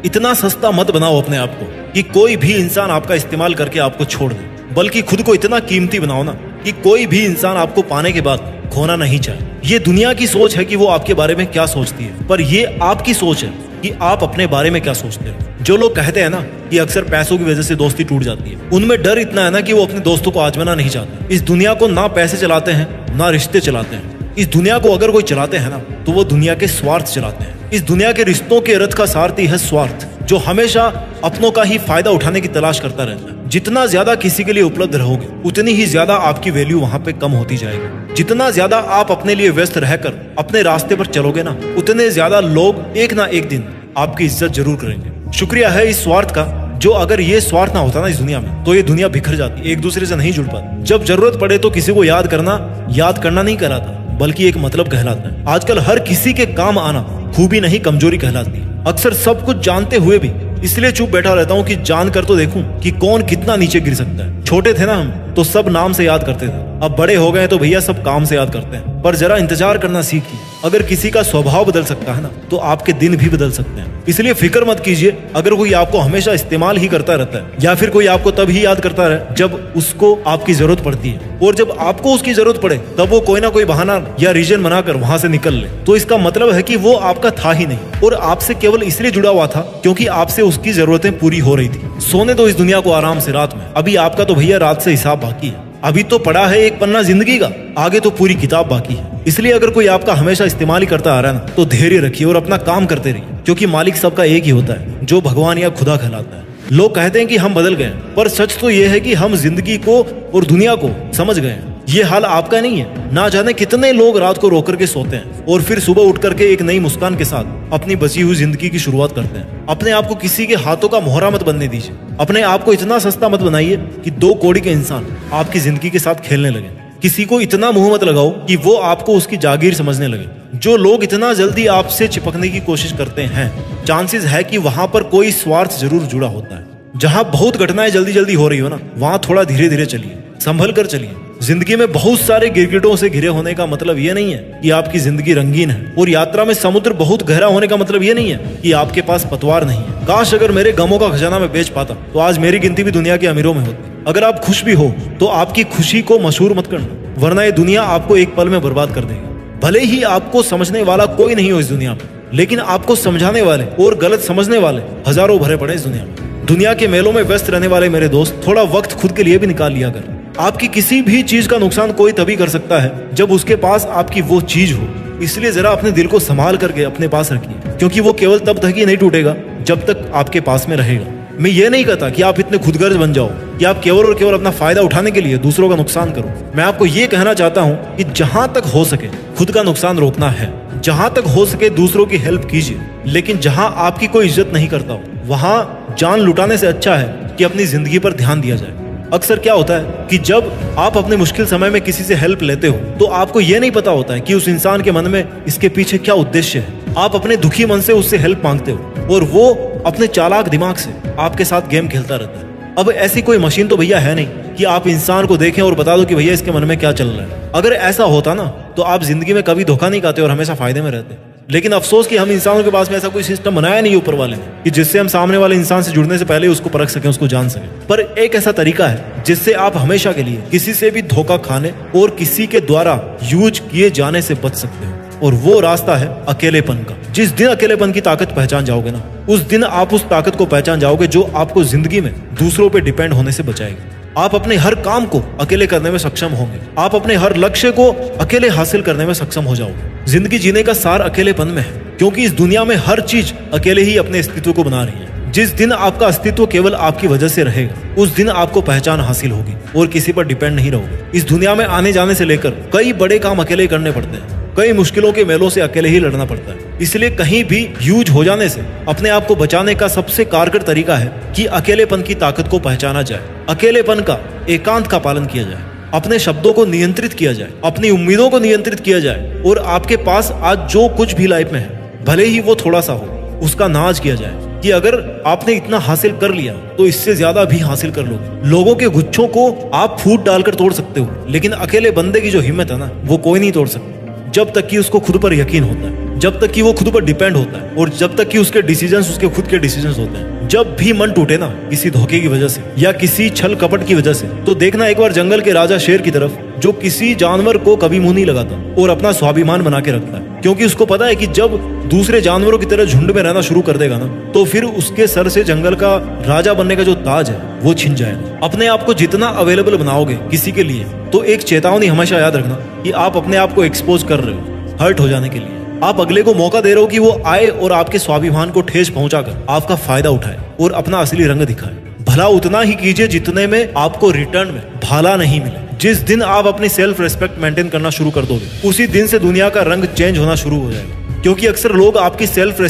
इतना सस्ता मत बनाओ अपने आप को कि कोई भी इंसान आपका इस्तेमाल करके आपको छोड़ दे, बल्कि खुद को इतना कीमती बनाओ ना कि कोई भी इंसान आपको पाने के बाद खोना नहीं चाहे। ये दुनिया की सोच है कि वो आपके बारे में क्या सोचती है, पर ये आपकी सोच है कि आप अपने बारे में क्या सोचते हैं। जो लोग कहते हैं ना कि अक्सर पैसों की वजह से दोस्ती टूट जाती है, उनमें डर इतना है ना कि वो अपने दोस्तों को आजमाना नहीं चाहते। इस दुनिया को ना पैसे चलाते हैं ना रिश्ते चलाते हैं। इस दुनिया को अगर कोई चलाते हैं ना तो वो दुनिया के स्वार्थ चलाते हैं। इस दुनिया के रिश्तों के रथ का सारथी है स्वार्थ, जो हमेशा अपनों का ही फायदा उठाने की तलाश करता रहता है। जितना ज्यादा किसी के लिए उपलब्ध रहोगे उतनी ही ज्यादा आपकी वैल्यू वहां पे कम होती जाएगी। जितना ज्यादा आप अपने लिए व्यस्त रहकर अपने रास्ते पर चलोगे ना, उतने ज्यादा लोग एक ना एक दिन आपकी इज्जत जरूर करेंगे। शुक्रिया है इस स्वार्थ का, जो अगर ये स्वार्थ ना होता ना इस दुनिया में तो ये दुनिया बिखर जाती, एक दूसरे से नहीं जुड़ पाती। जब जरूरत पड़े तो किसी को याद करना नहीं कहलाता, बल्कि एक मतलब कहलाता है। आजकल हर किसी के काम आना खूबी नहीं कमजोरी कहलाती है। अक्सर सब कुछ जानते हुए भी इसलिए चुप बैठा रहता हूँ कि जान कर तो देखूं कि कौन कितना नीचे गिर सकता है। छोटे थे ना हम तो सब नाम से याद करते थे, अब बड़े हो गए तो भैया सब काम से याद करते हैं। पर जरा इंतजार करना सीखिए, अगर किसी का स्वभाव बदल सकता है ना तो आपके दिन भी बदल सकते हैं। इसलिए फिक्र मत कीजिए अगर कोई आपको हमेशा इस्तेमाल ही करता रहता है, या फिर कोई आपको तब ही याद करता रहे जब उसको आपकी जरूरत पड़ती है, और जब आपको उसकी जरूरत पड़े तब वो कोई ना कोई बहाना या रीजन बनाकर वहां से निकल ले, तो इसका मतलब है कि वो आपका था ही नहीं और आपसे केवल इसलिए जुड़ा हुआ था क्योंकि आपसे उसकी जरूरतें पूरी हो रही थी। सोने दो इस दुनिया को आराम से रात में, अभी आपका तो भैया रात से हिसाब बाकी है। अभी तो पड़ा है एक पन्ना जिंदगी का, आगे तो पूरी किताब बाकी है। इसलिए अगर कोई आपका हमेशा इस्तेमाल ही करता आ रहा है ना तो धैर्य रखिए और अपना काम करते रहिए, क्योंकि मालिक सबका एक ही होता है, जो भगवान या खुदा कहलाता है। लोग कहते हैं कि हम बदल गए, पर सच तो यह है कि हम जिंदगी को और दुनिया को समझ गए हैं। ये हाल आपका नहीं है। ना जाने कितने लोग रात को रो करके सोते हैं और फिर सुबह उठ करके एक नई मुस्कान के साथ अपनी बची हुई जिंदगी की शुरुआत करते हैं। अपने आप को किसी के हाथों का मोहरा मत बनने दीजिए। अपने आप को इतना सस्ता मत बनाइए कि 2 कौड़ी के इंसान आपकी जिंदगी के साथ खेलने लगे। किसी को इतना मुंह मत लगाओ कि वो आपको उसकी जागीर समझने लगे। जो लोग इतना जल्दी आपसे चिपकने की कोशिश करते हैं, चांसेस है कि वहां पर कोई स्वार्थ जरूर जुड़ा होता है। जहां बहुत घटनाएं जल्दी जल्दी हो रही हो ना, वहां थोड़ा धीरे धीरे चलिए, संभल कर चलिए। जिंदगी में बहुत सारे गिरगिटों से घिरे होने का मतलब ये नहीं है कि आपकी जिंदगी रंगीन है, और यात्रा में समुद्र बहुत गहरा होने का मतलब ये नहीं है कि आपके पास पतवार नहीं है। काश अगर मेरे गमों का खजाना मैं बेच पाता तो आज मेरी गिनती भी दुनिया के अमीरों में होती। अगर आप खुश भी हो तो आपकी खुशी को मशहूर मत करना, वरना ये दुनिया आपको एक पल में बर्बाद कर देगी। भले ही आपको समझने वाला कोई नहीं हो इस दुनिया में, लेकिन आपको समझाने वाले और गलत समझने वाले हजारों भरे पड़े इस दुनिया में। दुनिया के मेलों में व्यस्त रहने वाले मेरे दोस्त, थोड़ा वक्त खुद के लिए भी निकाल लिया कर। आपकी किसी भी चीज का नुकसान कोई तभी कर सकता है जब उसके पास आपकी वो चीज हो। इसलिए जरा अपने दिल को संभाल करके अपने पास रखिए, क्योंकि वो केवल तब तक ही नहीं टूटेगा जब तक आपके पास में रहेगा। मैं ये नहीं कहता कि आप इतने खुदगर्ज बन जाओ कि आप केवल और केवल अपना फायदा उठाने के लिए दूसरों का नुकसान करो। मैं आपको ये कहना चाहता हूँ कि जहां तक हो सके खुद का नुकसान रोकना है, जहां तक हो सके दूसरों की हेल्प कीजिए, लेकिन जहां आपकी कोई इज्जत नहीं करता हो वहां जान लुटाने से अच्छा है कि अपनी जिंदगी पर ध्यान दिया जाए। अक्सर क्या होता है कि जब आप अपने मुश्किल समय में किसी से हेल्प लेते हो तो आपको ये नहीं पता होता है कि उस इंसान के मन में इसके पीछे क्या उद्देश्य है। आप अपने दुखी मन से उससे हेल्प मांगते हो और वो अपने चालाक दिमाग से आपके साथ गेम खेलता रहता है। अब ऐसी कोई मशीन तो भैया है नहीं कि आप इंसान को देखें और बता दो कि भैया इसके मन में क्या चल रहा है। अगर ऐसा होता ना तो आप जिंदगी में कभी धोखा नहीं खाते और हमेशा फायदे में रहते। लेकिन अफसोस कि हम इंसानों के पास में ऐसा कोई सिस्टम बनाया नहीं ऊपर वाले ने कि जिससे हम सामने वाले इंसान से जुड़ने से पहले उसको परख सकें, उसको जान सकें। पर एक ऐसा तरीका है जिससे आप हमेशा के लिए किसी से भी धोखा खाने और किसी के द्वारा यूज किए जाने से बच सकते हो, और वो रास्ता है अकेलेपन का। जिस दिन अकेलेपन की ताकत पहचान जाओगे ना, उस दिन आप उस ताकत को पहचान जाओगे जो आपको जिंदगी में दूसरों पे डिपेंड होने से बचाएगी। आप अपने हर काम को अकेले करने में सक्षम होंगे। आप अपने हर लक्ष्य को अकेले हासिल करने में सक्षम हो जाओगे। जिंदगी जीने का सार अकेलेपन में है, क्योंकि इस दुनिया में हर चीज अकेले ही अपने अस्तित्व को बना रही है। जिस दिन आपका अस्तित्व केवल आपकी वजह से रहेगा, उस दिन आपको पहचान हासिल होगी और किसी पर डिपेंड नहीं रहोगे। इस दुनिया में आने जाने से लेकर कई बड़े काम अकेले करने पड़ते हैं, कई मुश्किलों के मेलों से अकेले ही लड़ना पड़ता है। इसलिए कहीं भी यूज हो जाने से अपने आप को बचाने का सबसे कारगर तरीका है कि अकेलेपन की ताकत को पहचाना जाए, अकेलेपन का एकांत का पालन किया जाए, अपने शब्दों को नियंत्रित किया जाए, अपनी उम्मीदों को नियंत्रित किया जाए, और आपके पास आज जो कुछ भी लाइफ में है, भले ही वो थोड़ा सा हो, उसका नाज किया जाए कि अगर आपने इतना हासिल कर लिया तो इससे ज्यादा भी हासिल कर लोगे। लोगों के गुच्छों को आप फूट डालकर तोड़ सकते हो, लेकिन अकेले बंदे की जो हिम्मत है ना, वो कोई नहीं तोड़ सकता जब तक कि उसको खुद पर यकीन होता है। जब तक कि वो खुद पर डिपेंड होता है और जब तक कि उसके डिसीजंस उसके खुद के डिसीजंस होते हैं। जब भी मन टूटे ना किसी धोखे की वजह से या किसी छल कपट की वजह से, तो देखना एक बार जंगल के राजा शेर की तरफ, जो किसी जानवर को कभी मुंह नहीं लगाता और अपना स्वाभिमान बना के रखता है, क्योंकि उसको पता है कि जब दूसरे जानवरों की तरह झुंड में रहना शुरू कर देगा ना, तो फिर उसके सर से जंगल का राजा बनने का जो ताज है वो छिन जाएगा। अपने आप को जितना अवेलेबल बनाओगे किसी के लिए, तो एक चेतावनी हमेशा याद रखना कि आप अपने आप को एक्सपोज कर रहे हो हर्ट हो जाने के लिए। आप अगले को मौका दे रहे हो कि वो आए और आपके स्वाभिमान को ठेस पहुंचाकर आपका फायदा उठाए और अपना असली रंग दिखाए। भला उतना ही कीजिए जितने में आपको रिटर्न में भला नहीं मिले। जिस दिन आप अपनी सेल्फ रेस्पेक्ट मेंटेन करना शुरू कर दोगे, उसी दिन से दुनिया का रंग चेंज होना शुरू हो जाएगा। क्योंकि अक्सर लोग आपकी सेल्फ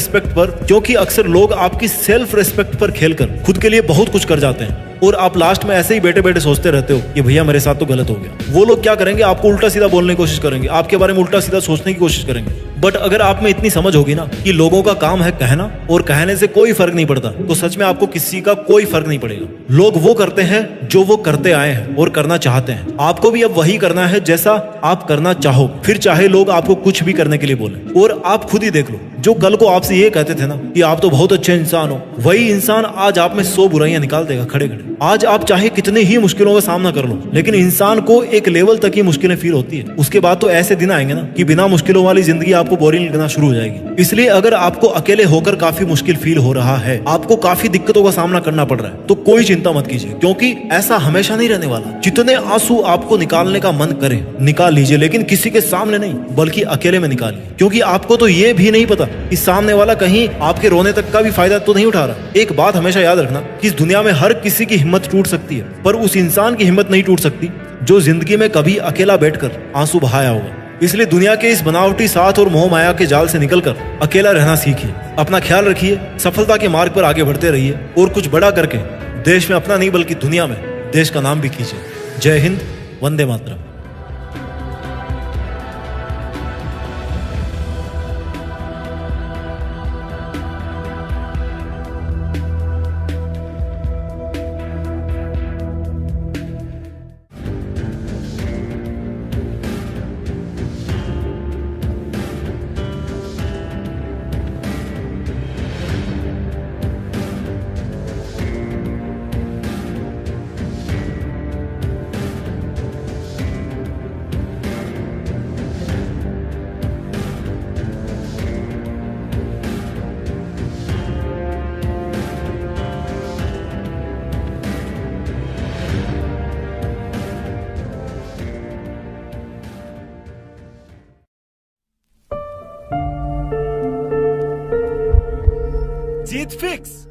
रेस्पेक्ट पर खेलकर खुद के लिए बहुत कुछ कर जाते हैं और आप लास्ट में ऐसे ही बैठे बैठे सोचते रहते हो कि भैया मेरे साथ तो गलत हो गया। वो लोग क्या करेंगे, आपको उल्टा सीधा बोलने की कोशिश करेंगे, आपके बारे में उल्टा सीधा सोचने की कोशिश करेंगे। बट अगर आप में इतनी समझ होगी ना कि लोगों का काम है कहना और कहने से कोई फर्क नहीं पड़ता, तो सच में आपको किसी का कोई फर्क नहीं पड़ेगा। लोग वो करते हैं जो वो करते आए हैं और करना चाहते हैं। आपको भी अब वही करना है जैसा आप करना चाहो, फिर चाहे लोग आपको कुछ भी करने के लिए बोले। और आप खुद ही देख लो, जो कल को आपसे ये कहते थे ना कि आप तो बहुत अच्छे इंसान हो, वही इंसान आज आप में 100 बुराइयां निकाल देगा खड़े खड़े। आज आप चाहे कितने ही मुश्किलों का सामना कर लो, लेकिन इंसान को एक लेवल तक ही मुश्किलें फील होती है। उसके बाद तो ऐसे दिन आएंगे ना कि बिना मुश्किलों वाली जिंदगी आपको बोरिंग लगना शुरू हो जाएगी। इसलिए अगर आपको अकेले होकर काफी मुश्किल फील हो रहा है, आपको काफी दिक्कतों का सामना करना पड़ रहा है, तो कोई चिंता मत कीजिए, क्योंकि ऐसा हमेशा नहीं रहने वाला। जितने आंसू आपको निकालने का मन करे निकाल लीजिए, लेकिन किसी के सामने नहीं, बल्कि अकेले में निकालिए। क्योंकि आपको तो ये भी नहीं पता कि सामने वाला कहीं आपके रोने तक का भी फायदा तो नहीं उठा रहा। एक बात हमेशा याद रखना कि इस दुनिया में हर किसी की हिम्मत टूट सकती है, पर उस इंसान की हिम्मत नहीं टूट सकती जो जिंदगी में कभी अकेला बैठकर आंसू बहाया होगा। इसलिए दुनिया के इस बनावटी साथ और मोह माया के जाल से निकलकर अकेला रहना सीखिए। अपना ख्याल रखिए, सफलता के मार्ग पर आगे बढ़ते रहिए और कुछ बड़ा करके देश में अपना नहीं बल्कि दुनिया में देश का नाम भी कीजिए। जय हिंद, वंदे मातरम। जीत फिक्स।